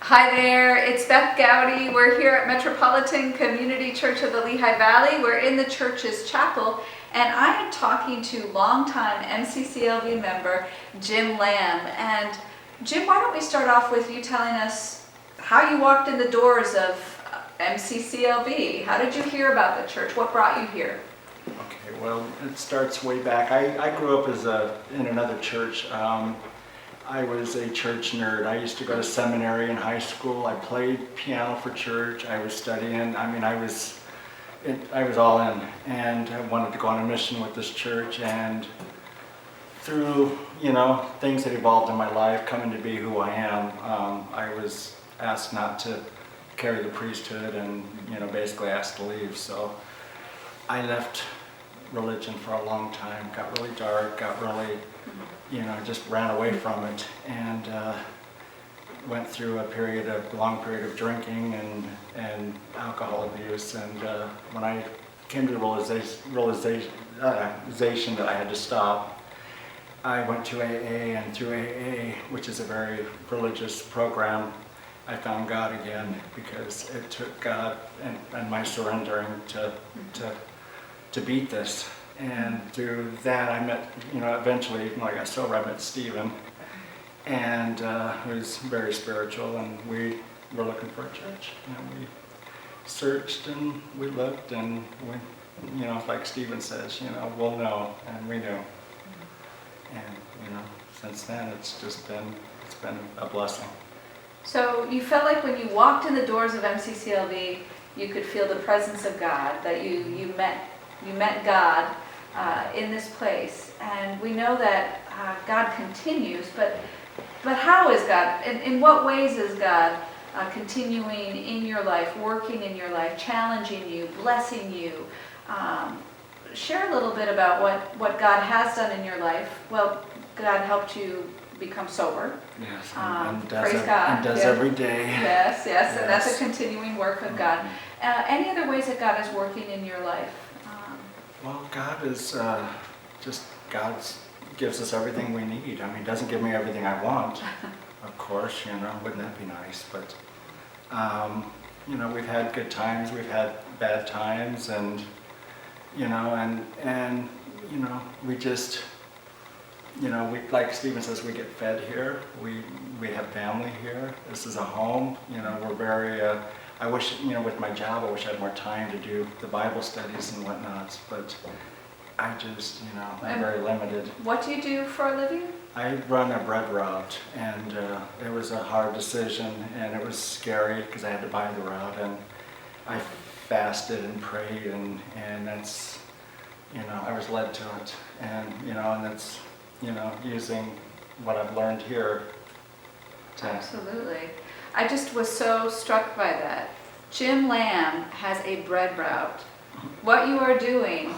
Hi there, it's Beth Goudy. We're here at Metropolitan Community Church of the Lehigh Valley. We're in the church's chapel, and I am talking to longtime MCCLV member Jim Lamb. And Jim, why don't we start off with you telling us how you walked in the doors of MCCLV? How did you hear about the church? What brought you here? Okay, well, it starts way back. I grew up in another church. I was a church nerd. I used to go to seminary in high school. I played piano for church. I was studying. I was all in, and I wanted to go on a mission with this church. And through things that evolved in my life, coming to be who I am, I was asked not to carry the priesthood, and basically asked to leave. So I left religion for a long time. Got really dark. Got really just ran away from it, and went through a long period of drinking and alcohol abuse. And when I came to the realization that I had to stop, I went to AA, and through AA, which is a very religious program, I found God again, because it took God and my surrendering to beat this. And through that, I met, eventually, when I got sober, I met Stephen, and he was very spiritual, and we were looking for a church. And we searched, and we looked, and we, like Stephen says, we'll know, and we knew. And, since then, it's been a blessing. So you felt like when you walked in the doors of MCCLV, you could feel the presence of God, that you met God in this place. And we know that God continues, but how is God, in what ways is God continuing in your life, working in your life, challenging you, blessing you? Share a little bit about what God has done in your life. Well, God helped you become sober. Yes, and praise God. And does every day. Yes, and that's a continuing work of God. Any other ways that God is working in your life? Well, God is God gives us everything we need. He doesn't give me everything I want, of course, wouldn't that be nice? But, we've had good times, we've had bad times, and, we just, like Stephen says, we get fed here. We have family here. This is a home. We're very, I wish, with my job, I wish I had more time to do the Bible studies and whatnot, but I just, I'm very limited. What do you do for a living? I run a bread route, and it was a hard decision, and it was scary because I had to buy the route, and I fasted and prayed, and that's, I was led to it, and, and that's, using what I've learned here. Absolutely. I just was so struck by that. Jim Lamb has a bread route. What you are doing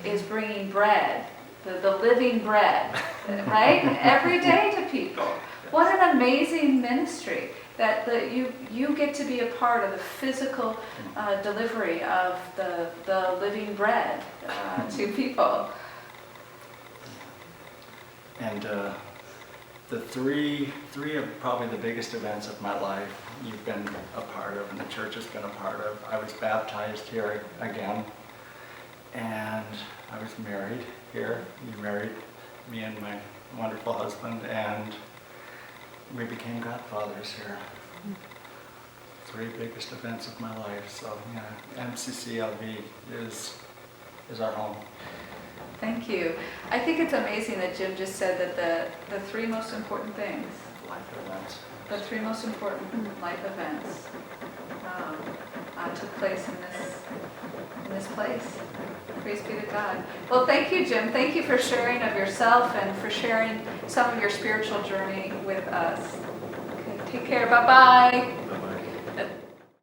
is bringing bread, the living bread, right? Every day to people. What an amazing ministry that you get to be a part of the physical delivery of the living bread to people. And the three of probably the biggest events of my life you've been a part of, and the church has been a part of. I was baptized here again, and I was married here. You married me and my wonderful husband, and we became godfathers here. Three biggest events of my life. So MCCLV is our home. Thank you. I think it's amazing that Jim just said that the three most important things, Life events. the three most important life events took place in this place. Praise be to God. Well, thank you, Jim. Thank you for sharing of yourself and for sharing some of your spiritual journey with us. Okay, take care. Bye-bye.